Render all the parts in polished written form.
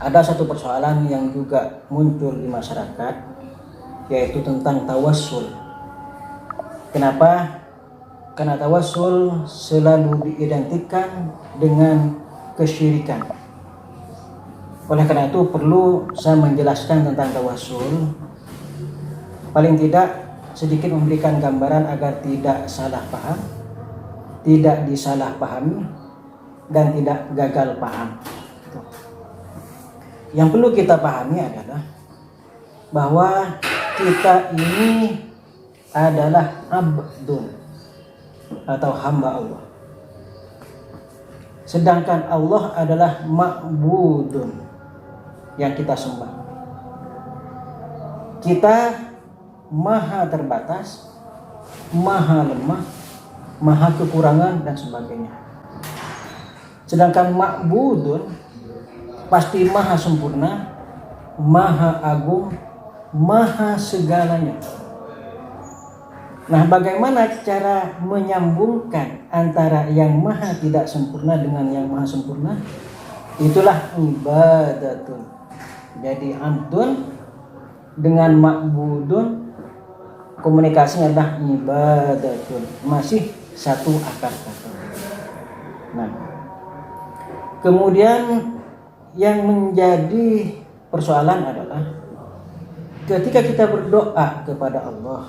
ada satu persoalan yang juga muncul di masyarakat, yaitu tentang tawassul. Kenapa? Karena tawassul selalu diidentikan dengan kesyirikan. Oleh karena itu perlu saya menjelaskan tentang tawassul, paling tidak sedikit memberikan gambaran agar tidak salah paham, tidak disalahpahami, dan tidak gagal paham. Yang perlu kita pahami adalah bahwa kita ini adalah abdun atau hamba Allah, sedangkan Allah adalah ma'budun yang kita sembah. Kita maha terbatas, maha lemah, maha kekurangan dan sebagainya. Sedangkan ma'budun pasti maha sempurna, maha agung, maha segalanya. Nah, bagaimana cara menyambungkan antara yang maha tidak sempurna dengan yang maha sempurna? Itulah ibadatun. Jadi abdun dengan ma'budun komunikasinya adalah ibadatun, masih satu akar kata. Nah, kemudian yang menjadi persoalan adalah ketika kita berdoa kepada Allah,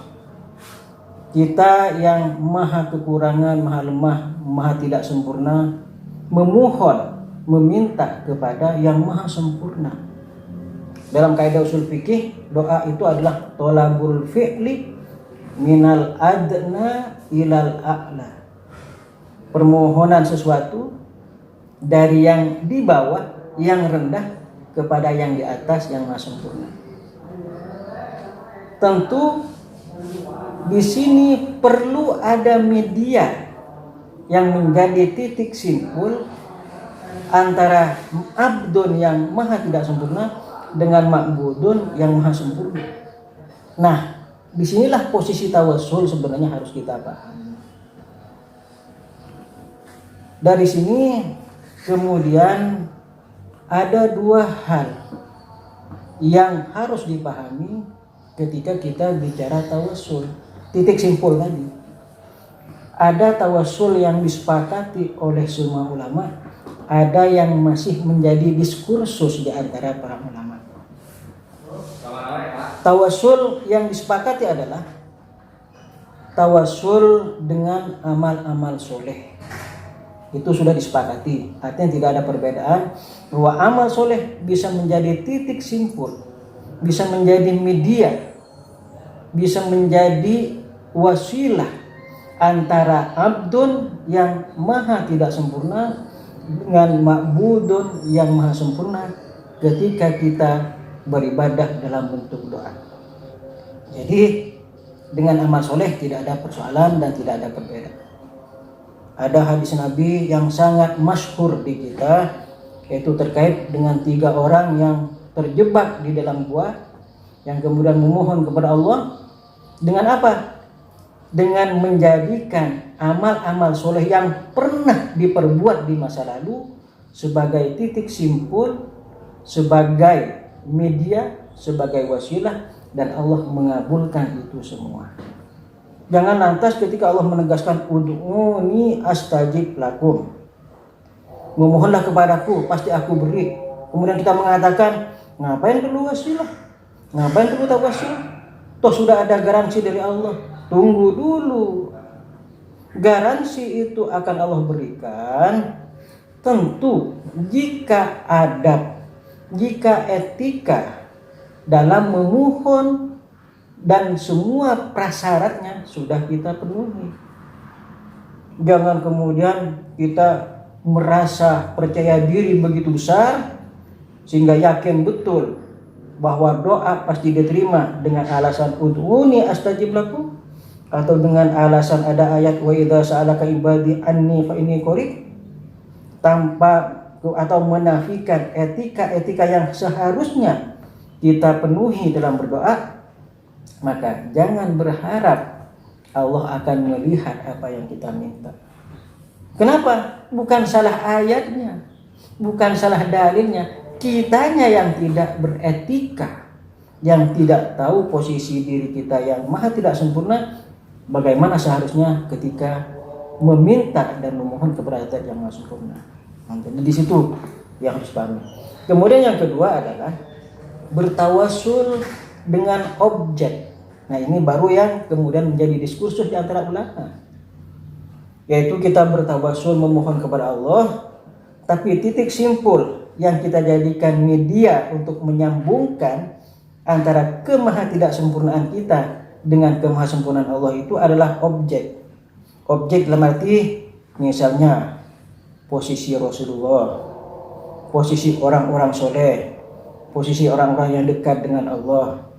kita yang maha kekurangan, maha lemah, maha tidak sempurna, memohon, meminta kepada yang maha sempurna. Dalam kaidah usul fikih, doa itu adalah tolabul fi'li minal adna ilal a'la. Permohonan sesuatu dari yang di bawah, yang rendah kepada yang di atas, yang maha sempurna. Tentu di sini perlu ada media yang menjadi titik simpul antara abdun yang maha tidak sempurna dengan ma'budun yang maha sempurna. Nah, disinilah posisi tawassul sebenarnya harus kita pahami. Dari sini kemudian ada dua hal yang harus dipahami ketika kita bicara tawassul. Titik simpul tadi. Ada tawassul yang disepakati oleh semua ulama, ada yang masih menjadi diskursus di antara para ulama. Tawassul yang disepakati adalah tawassul dengan amal-amal soleh. Itu sudah disepakati, artinya tidak ada perbedaan bahwa amal soleh bisa menjadi titik simpul, bisa menjadi media, bisa menjadi wasilah antara abdun yang maha tidak sempurna dengan ma'budun yang maha sempurna ketika kita beribadah dalam bentuk doa. Jadi dengan amal soleh tidak ada persoalan dan tidak ada perbedaan. Ada hadis Nabi yang sangat masyhur di kita, yaitu terkait dengan 3 orang yang terjebak di dalam gua, yang kemudian memohon kepada Allah dengan apa? Dengan menjadikan amal-amal soleh yang pernah diperbuat di masa lalu sebagai titik simpul, sebagai media, sebagai wasilah, dan Allah mengabulkan itu semua. Jangan lantas ketika Allah menegaskan ud'uni astajib lakum, memohonlah kepadaku pasti aku beri, kemudian kita mengatakan ngapain perlu wasilah, ngapain perlu tawassul, toh sudah ada garansi dari Allah. Tunggu dulu, garansi itu akan Allah berikan tentu jika adab, jika etika dalam memohon dan semua prasyaratnya sudah kita penuhi. Jangan kemudian kita merasa percaya diri begitu besar sehingga yakin betul bahwa doa pasti diterima dengan alasan ud'uni astajib lakum, atau dengan alasan ada ayat wa idza sa'alaka ibadi anni fa inni qarib, tanpa atau menafikan etika-etika yang seharusnya kita penuhi dalam berdoa. Maka jangan berharap Allah akan melihat apa yang kita minta. Kenapa? Bukan salah ayatnya, bukan salah dalilnya. kitanya yang tidak beretika, yang tidak tahu posisi diri kita yang maha tidak sempurna, bagaimana seharusnya ketika meminta dan memohon kepada zat yang maha sempurna. Jadi di situ yang harus pahami. Kemudian yang kedua adalah bertawasul dengan objek. Nah, ini baru yang kemudian menjadi diskursus di antara ulama, yaitu kita bertawasul memohon kepada Allah, tapi titik simpul yang kita jadikan media untuk menyambungkan antara kemahatidakSempurnaan kita dengan kemahasempurnaan Allah itu adalah objek. Objek dalam arti misalnya posisi Rasulullah, posisi orang-orang soleh, posisi orang-orang yang dekat dengan Allah.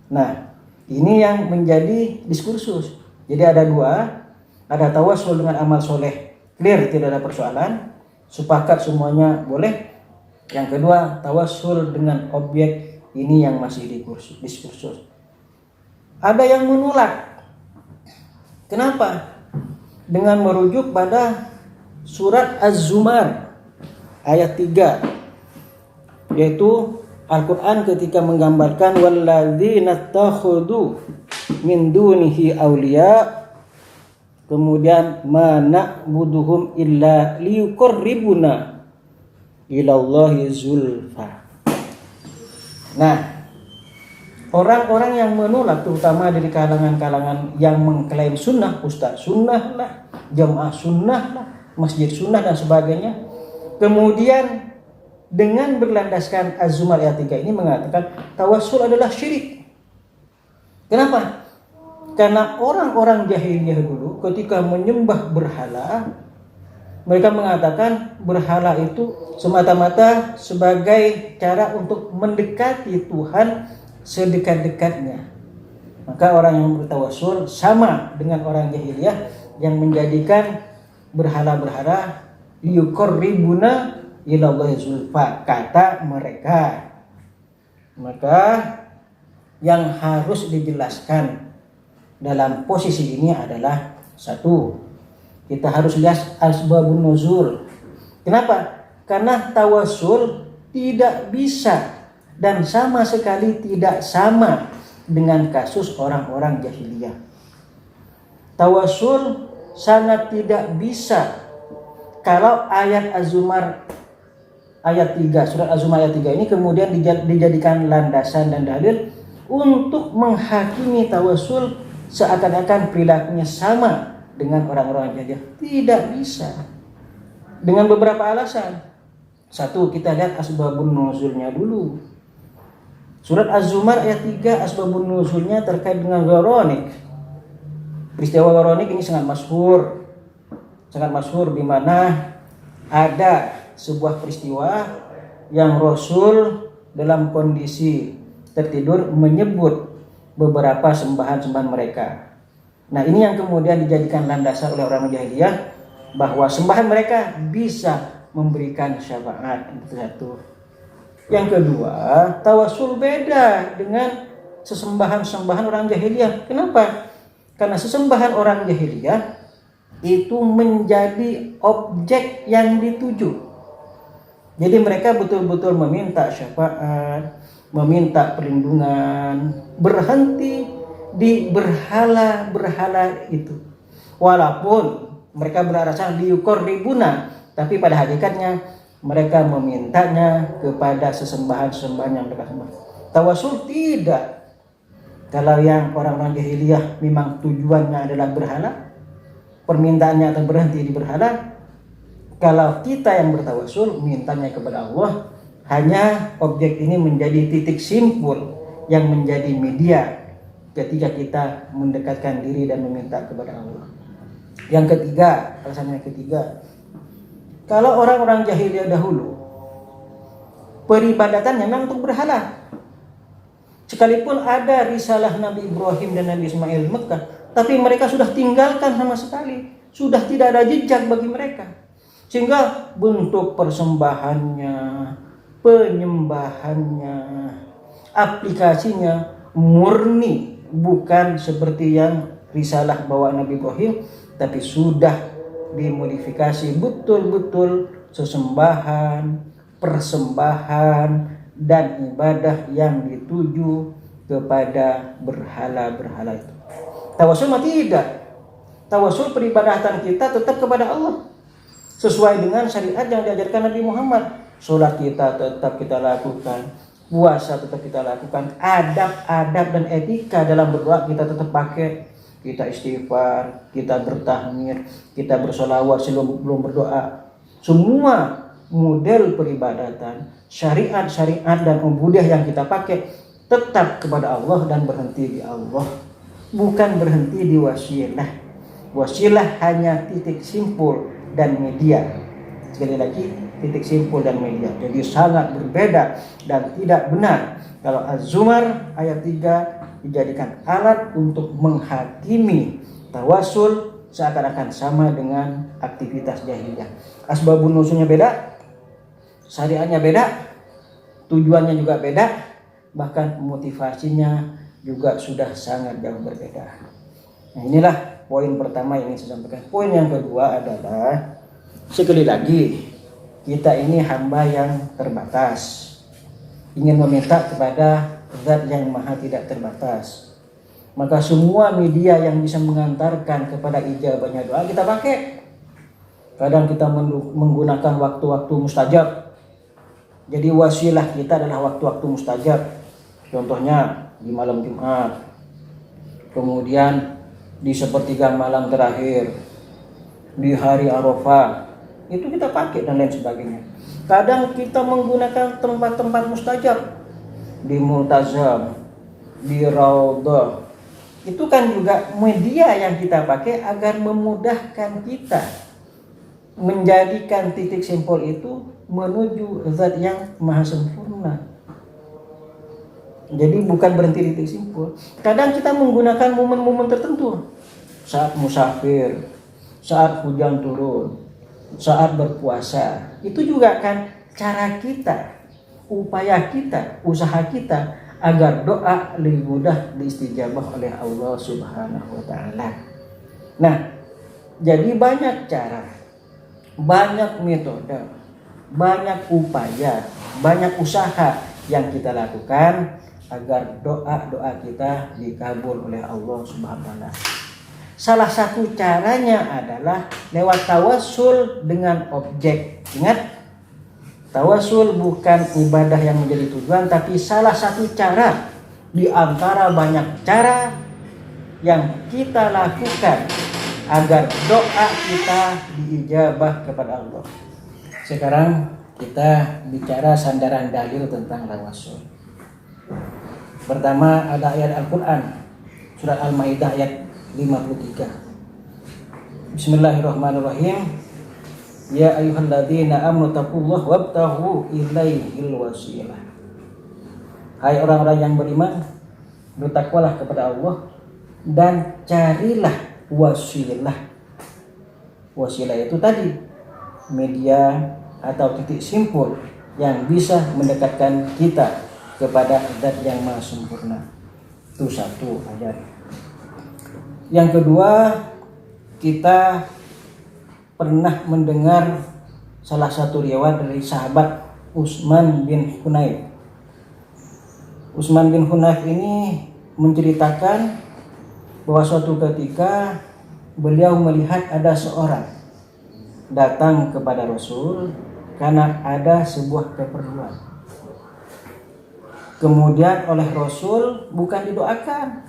Nah, ini yang menjadi diskursus. Jadi ada dua, ada tawasul dengan amal soleh, clear, tidak ada persoalan, sepakat semuanya boleh. Yang kedua, tawasul dengan objek, ini yang masih diskursus. Ada yang menolak. Kenapa? Dengan merujuk pada surat Az-Zumar ayat 3, yaitu Al-Quran ketika menggambarkan walladzina takhudhu min dunihi awliya, kemudian ma na'buduhum illa liyuqarribuna ilallahi zulfa. Nah, orang-orang yang menolak, terutama dari kalangan-kalangan yang mengklaim sunnah, ustaz sunnah lah, jamaah sunnah lah, masjid sunnah dan sebagainya, kemudian dengan berlandaskan Az-Zumar ayat 3 ini mengatakan tawassul adalah syirik. Kenapa? Karena orang-orang jahiliyah dulu ketika menyembah berhala, mereka mengatakan berhala itu semata-mata sebagai cara untuk mendekati Tuhan sedekat-dekatnya. Maka orang yang bertawassul sama dengan orang jahiliyah yang menjadikan berhala-berhala liyuqarribuna ilallahi zulfa, kata mereka. Maka yang harus dijelaskan dalam posisi ini adalah satu, kita harus lihat asbabun nuzul. Kenapa? Karena tawassul tidak bisa dan sama sekali tidak sama dengan kasus orang-orang jahiliyah. Tawassul sangat tidak bisa kalau ayat Az-Zumar ayat 3, surat Az-Zumar ayat 3 ini kemudian dijadikan landasan dan dalil untuk menghakimi tawassul seakan-akan perilakunya sama dengan orang-orang jahiliyah. Tidak bisa. Dengan beberapa alasan. Satu, kita lihat asbabun nuzulnya dulu. Surat Az-Zumar ayat 3 asbabun nuzulnya terkait dengan Gharanik. Peristiwa Gharanik ini sangat masyhur. Sangat masyhur di mana ada sebuah peristiwa yang Rasul dalam kondisi tertidur menyebut beberapa sembahan-sembahan mereka. Nah, ini yang kemudian dijadikan landasan oleh orang jahiliyah bahwa sembahan mereka bisa memberikan syafaat. Itu satu. Yang kedua, tawassul beda dengan sesembahan-sembahan orang jahiliyah. Kenapa? Karena sesembahan orang jahiliyah itu menjadi objek yang dituju. Jadi mereka betul-betul meminta syafaat, meminta perlindungan, berhenti di berhala-berhala itu. Walaupun mereka beralasan liyuqarribuna, tapi pada hakikatnya mereka memintanya kepada sesembahan-sesembahan yang mereka sembah. Tawassul tidak. Kalau yang orang-orang jahiliyah memang tujuannya adalah berhala, permintaannya akan berhenti di berhala. Kalau kita yang bertawassul mintanya kepada Allah, hanya objek ini menjadi titik simpul yang menjadi media ketika kita mendekatkan diri dan meminta kepada Allah. Yang ketiga, alasan yang ketiga, kalau orang-orang jahiliyah dahulu peribadatannya memang untuk berhala. Sekalipun ada risalah Nabi Ibrahim dan Nabi Ismail di Mekah, tapi mereka sudah tinggalkan sama sekali, sudah tidak ada jejak bagi mereka. Sehingga bentuk persembahannya, penyembahannya, aplikasinya murni, bukan seperti yang risalah bawaan Nabi Ibrahim, tapi sudah dimodifikasi betul-betul sesembahan, persembahan dan ibadah yang dituju kepada berhala-berhala itu. Tawasul mah tidak. Tawasul peribadatan kita tetap kepada Allah sesuai dengan syariat yang diajarkan Nabi Muhammad. Sholat kita tetap kita lakukan, puasa tetap kita lakukan, adab-adab dan etika dalam berdoa kita tetap pakai. Kita istighfar, kita bertahmid, kita bersolawat sebelum berdoa. Semua model peribadatan, syariat-syariat dan ubudiyah yang kita pakai tetap kepada Allah dan berhenti di Allah, bukan berhenti di wasilah. Wasilah hanya titik simpul dan media. Sekali lagi, titik simpul dan media. Jadi sangat berbeda dan tidak benar kalau Az-Zumar ayat 3 dijadikan alat untuk menghakimi tawasul seakan-akan sama dengan aktivitas jahiliyah. Asbabun nuzulnya beda, syariatnya beda, tujuannya juga beda, bahkan motivasinya juga sudah sangat jauh berbeda. Nah, inilah poin pertama yang ingin saya sampaikan. Poin yang kedua adalah, sekali lagi, kita ini hamba yang terbatas, ingin meminta kepada Zat yang maha tidak terbatas. Maka semua media yang bisa mengantarkan kepada ijabahnya doa kita pakai. Kadang kita menggunakan waktu-waktu mustajab. Jadi wasilah kita adalah waktu-waktu mustajab. Contohnya di malam Jumat, kemudian di sepertiga malam terakhir, di hari Arafah, itu kita pakai dan lain sebagainya. Kadang kita menggunakan tempat-tempat mustajab, di multazam, di raudhah. Itu kan juga media yang kita pakai agar memudahkan kita menjadikan titik simpul itu menuju zat yang maha sempurna. Jadi bukan berhenti di titik simpul. Kadang kita menggunakan momen-momen tertentu, saat musafir, saat hujan turun, saat berpuasa. Itu juga kan cara kita, upaya kita, usaha kita agar doa lebih mudah diistijabah oleh Allah Subhanahu wa taala. Nah, jadi banyak cara, banyak metode, banyak upaya, banyak usaha yang kita lakukan agar doa-doa kita dikabul oleh Allah Subhanahu wa taala. Salah satu caranya adalah lewat tawasul dengan objek. Ingat, tawasul bukan ibadah yang menjadi tujuan, tapi salah satu cara di antara banyak cara yang kita lakukan agar doa kita diijabah kepada Allah. Sekarang kita bicara sandaran dalil tentang tawasul. Pertama ada ayat Al-Quran, surat Al-Maidah ayat 53. Bismillahirrahmanirrahim. Ya ayyuhalladzina amanu taqullaha wabtaghu ilaihil wasilah. Hai orang-orang yang beriman, bertakwalah kepada Allah dan carilah wasilah. Wasilah itu tadi media atau titik simpul yang bisa mendekatkan kita kepada zat yang maha sempurna. Itu satu ayat. Yang kedua, kita pernah mendengar salah satu riwayat dari sahabat Utsman bin Hunayf. Utsman bin Hunayf ini menceritakan bahwa suatu ketika beliau melihat ada seorang datang kepada Rasul karena ada sebuah keperluan. Kemudian oleh Rasul bukan didoakan,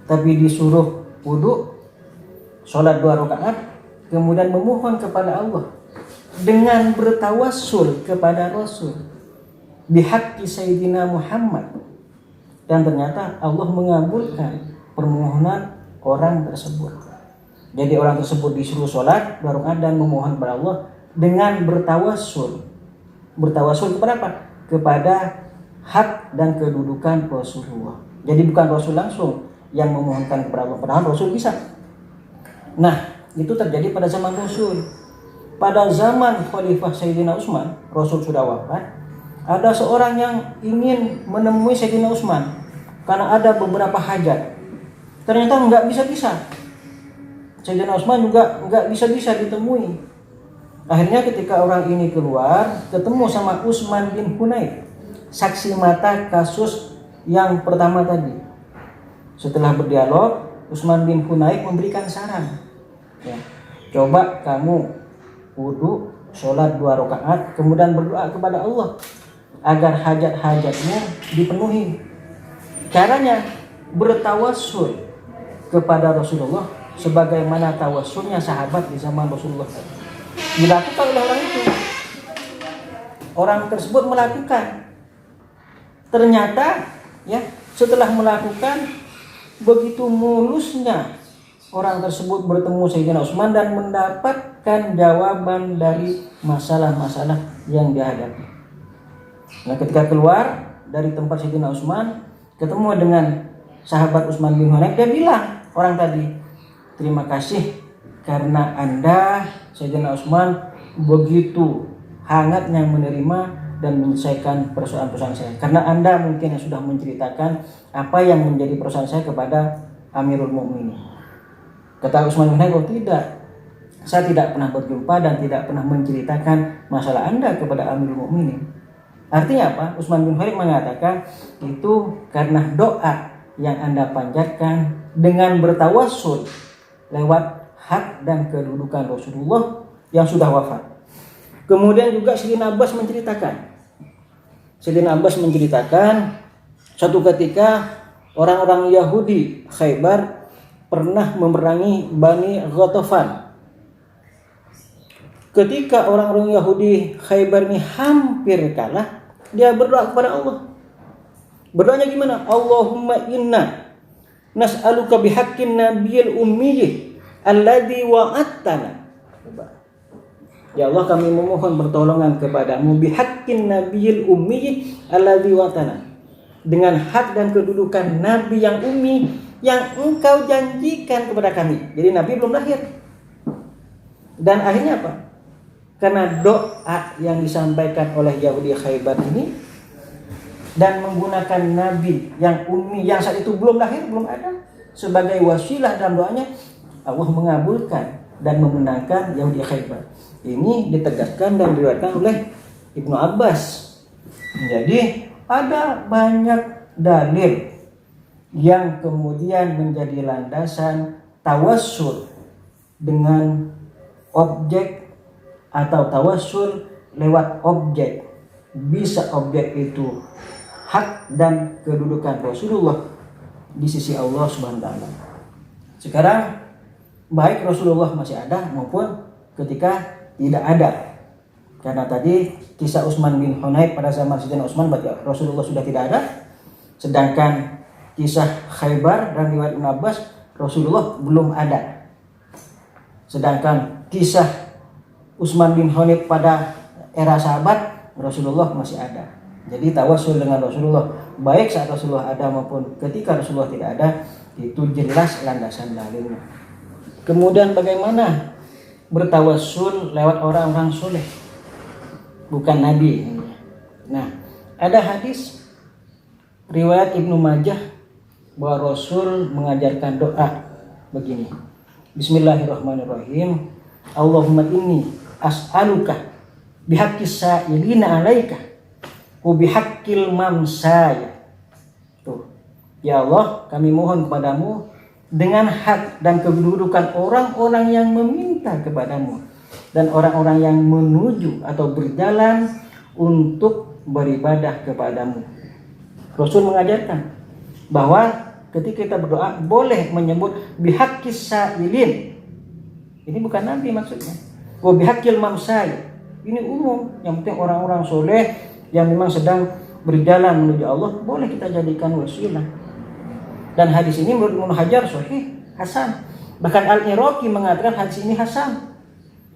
tapi disuruh wudhu, sholat 2 rakaat, kemudian memohon kepada Allah dengan bertawassul kepada Rasul bihaqqi Sayyidina Muhammad. Dan ternyata Allah mengabulkan permohonan orang tersebut. Jadi orang tersebut disuruh sholat 2 rakaat dan memohon kepada Allah dengan bertawassul. Bertawassul kepada apa? Kepada hak dan kedudukan Rasulullah. Jadi bukan Rasul langsung yang memohonkan kepada Allah, padahal Rasul bisa. Nah, itu terjadi pada zaman Rasul. Pada zaman Khalifah Sayyidina Utsman, Rasul sudah wafat. Ada seorang yang ingin menemui Sayyidina Utsman karena ada beberapa hajat. Ternyata nggak bisa-bisa. Sayyidina Utsman juga nggak bisa-bisa ditemui. Akhirnya ketika orang ini keluar, ketemu sama Utsman bin Hunayf, saksi mata kasus yang pertama tadi. Setelah berdialog, Utsman bin Hunayf memberikan saran. Ya, coba kamu wudu, sholat 2 rakaat, kemudian berdoa kepada Allah agar hajat-hajatmu dipenuhi. Caranya bertawassul kepada Rasulullah sebagaimana tawassulnya sahabat di zaman Rasulullah. Dilakukan oleh orang itu. Orang tersebut melakukan. Ternyata ya, setelah melakukan, begitu mulusnya orang tersebut bertemu Sayyidina Utsman dan mendapatkan jawaban dari masalah-masalah yang dihadapi. Nah, ketika keluar dari tempat Sayyidina Utsman, ketemu dengan sahabat Utsman bin Hunayf, dia bilang orang tadi, terima kasih karena Anda Sayyidina Utsman begitu hangatnya menerima dan menyelesaikan persoalan-persoalan saya. Karena Anda mungkin sudah menceritakan apa yang menjadi persoalan saya kepada Amirul Mukminin. Kata Utsman bin Hunayf, oh tidak, saya tidak pernah berjumpa dan tidak pernah menceritakan masalah Anda kepada Amirul Mukminin. Artinya apa? Utsman bin Hunayf mengatakan itu karena doa yang Anda panjatkan dengan bertawassul lewat hak dan kedudukan Rasulullah yang sudah wafat. Kemudian juga Sayyidina Abbas menceritakan suatu ketika orang-orang Yahudi Khaybar pernah memerangi Bani Ghatafan. Ketika orang-orang Yahudi Khaybar ini hampir kalah, dia berdoa kepada Allah. Berdoanya gimana? Allahumma inna nas'aluka bihaqqin nabiyil ummiyyi alladzi wa'adtana. Ya Allah, kami memohon pertolongan kepadamu bihaqqin nabiyil ummiyyi alladzi wa'adtana, dengan hak dan kedudukan nabi yang ummi yang engkau janjikan kepada kami. Jadi nabi belum lahir. Dan akhirnya apa? Karena doa yang disampaikan oleh Yahudi Khaybar ini dan menggunakan nabi yang ummi yang saat itu belum lahir, belum ada, sebagai wasilah dalam doanya, Allah mengabulkan dan memenangkan Yahudi Khaybar. Ini ditegaskan dan diriwayatkan oleh Ibnu Abbas. Jadi ada banyak dalil yang kemudian menjadi landasan tawassul dengan objek atau tawassul lewat objek. Bisa objek itu hak dan kedudukan Rasulullah di sisi Allah Subhanahu wa taala. Sekarang baik Rasulullah masih ada maupun ketika tidak ada. Karena tadi kisah Utsman bin Hunayf pada zaman Sayyidina Utsman berarti Rasulullah sudah tidak ada. Sedangkan kisah Khaybar dan riwayat Ibnu Abbas Rasulullah belum ada. Sedangkan kisah Utsman bin Hunayf pada era sahabat Rasulullah masih ada. Jadi tawassul dengan Rasulullah baik saat Rasulullah ada maupun ketika Rasulullah tidak ada, itu jelas landasan dalilnya. Kemudian bagaimana bertawassul lewat orang-orang soleh, bukan nabi. Nah, ada hadis riwayat Ibnu Majah bahwa Rasul mengajarkan doa begini. Bismillahirrahmanirrahim. Allahumma inni as'aluka bihaqqis sa'ilina 'alaika wa bihaqqil mamsaya. Tuh. Ya Allah, kami mohon kepadamu dengan hak dan kedudukan orang-orang yang meminta kepadamu dan orang-orang yang menuju atau berjalan untuk beribadah kepadamu. Rasul mengajarkan bahwa ketika kita berdoa boleh menyebut bihaqqis sa'ilin. Ini bukan nabi maksudnya. Wa bihaqqil mamsaya. Ini umum, yang penting orang-orang soleh yang memang sedang berjalan menuju Allah boleh kita jadikan wasilah. Dan hadis ini menurut Ibnu Hajar sahih, hasan. Bahkan Al-Iraqi mengatakan hadis ini hasan.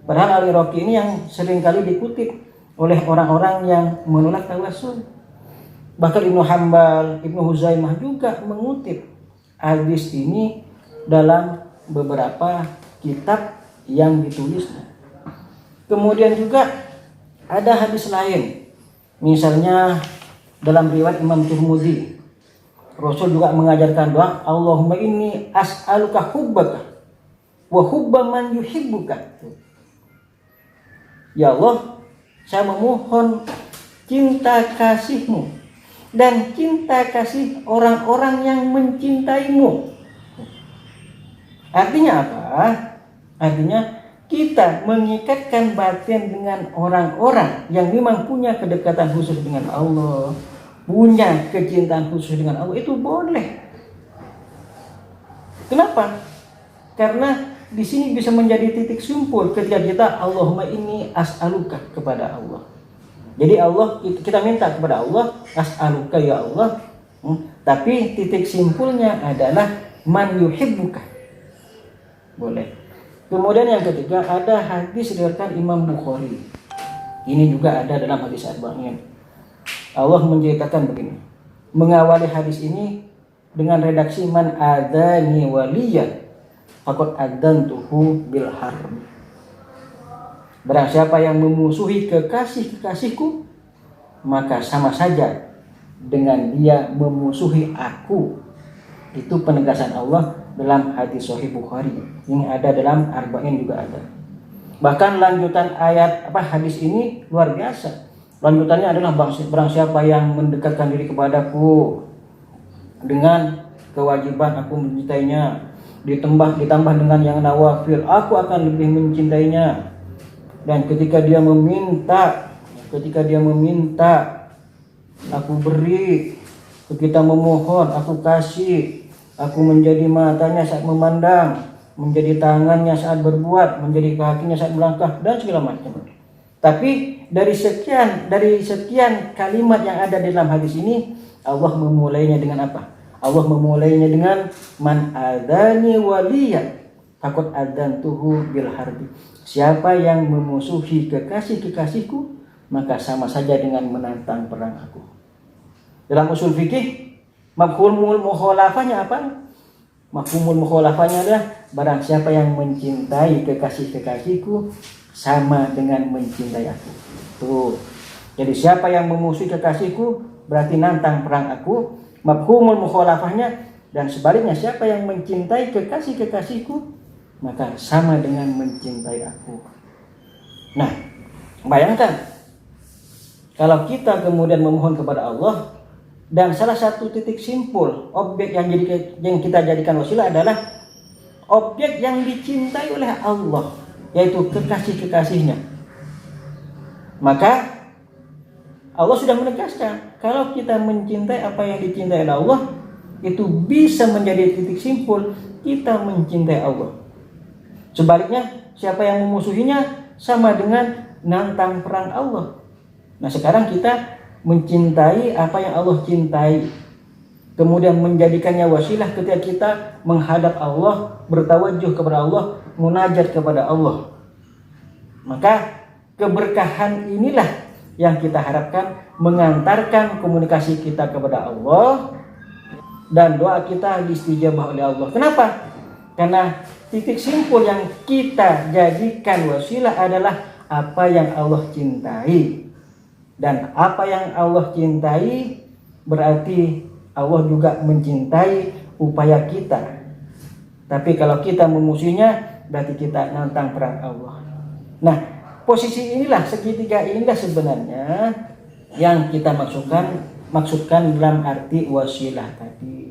Padahal Al-Iraqi ini yang sering kali dikutip oleh orang-orang yang menolak tawassul. Bahkan Ibnu Hanbal, Ibnu Huzaimah juga mengutip hadis ini dalam beberapa kitab yang ditulisnya. Kemudian juga ada hadis lain. Misalnya dalam riwayat Imam Tirmidzi, Rasul juga mengajarkan doa, Allahumma inni as'aluka hubbaka wa hubba man yuhibbuka. Ya Allah, saya memohon cinta kasih-Mu dan cinta kasih orang-orang yang mencintaimu. Artinya apa? Artinya kita mengikatkan batin dengan orang-orang yang memang punya kedekatan khusus dengan Allah, punya kecintaan khusus dengan Allah, itu boleh. Kenapa? Karena di sini bisa menjadi titik simpul ketika kita Allahumma inni as'aluka kepada Allah. Jadi Allah, kita minta kepada Allah, as'aluka ya Allah. Tapi titik simpulnya adalah man yuhibbuka. Boleh. Kemudian yang ketiga, ada hadis diriwayatkan Imam Bukhari. Ini juga ada dalam hadis Arba'in. Allah menceritakan begini. Mengawali hadis ini dengan redaksi man adani waliyan faqad adantuhu bil harb. Barang siapa yang memusuhi kekasih-kekasihku, maka sama saja dengan dia memusuhi aku. Itu penegasan Allah dalam hadis Sahih Bukhari. Ini ada dalam Arba'in juga ada. Bahkan lanjutan ayat hadis ini luar biasa. Lanjutannya adalah barang siapa yang mendekatkan diri kepadaku dengan kewajiban aku mencintainya, ditambah dengan yang nawafil, aku akan lebih mencintainya. Dan ketika dia meminta, aku beri. Ketika memohon, aku kasih. Aku menjadi matanya saat memandang, menjadi tangannya saat berbuat, menjadi kakinya saat melangkah, dan segala macam. Tapi dari sekian kalimat yang ada dalam hadis ini, Allah memulainya dengan apa? Allah memulainya dengan man adani waliyan faqad adantuhu bil harbi. Siapa yang memusuhi kekasih-kekasihku, maka sama saja dengan menantang perang aku. Dalam usul fikih, mafhumul mukhalafahnya apa? Mafhumul mukhalafahnya adalah barang siapa yang mencintai kekasih-kekasihku sama dengan mencintai aku. Tuh. Jadi siapa yang memusuhi kekasihku berarti nantang perang aku. Mafhumul mukhalafahnya, dan sebaliknya siapa yang mencintai kekasih-kekasihku maka sama dengan mencintai aku. Nah, bayangkan kalau kita kemudian memohon kepada Allah dan salah satu titik simpul objek yang kita jadikan wasilah adalah objek yang dicintai oleh Allah, yaitu kekasih-kekasihnya. Maka Allah sudah menegaskan kalau kita mencintai apa yang dicintai oleh Allah, itu bisa menjadi titik simpul kita mencintai Allah. Sebaliknya, siapa yang memusuhinya sama dengan nantang perang Allah. Nah, sekarang kita mencintai apa yang Allah cintai, kemudian menjadikannya wasilah ketika kita menghadap Allah, bertawajuh kepada Allah, munajat kepada Allah. Maka keberkahan inilah yang kita harapkan mengantarkan komunikasi kita kepada Allah dan doa kita diistijabah oleh Allah. Kenapa? Karena titik simpul yang kita jadikan wasilah adalah apa yang Allah cintai. Dan apa yang Allah cintai berarti Allah juga mencintai upaya kita. Tapi kalau kita memusuhinya berarti kita nantang perang Allah. Nah, posisi inilah, segitiga inilah sebenarnya yang kita maksudkan dalam arti wasilah tadi.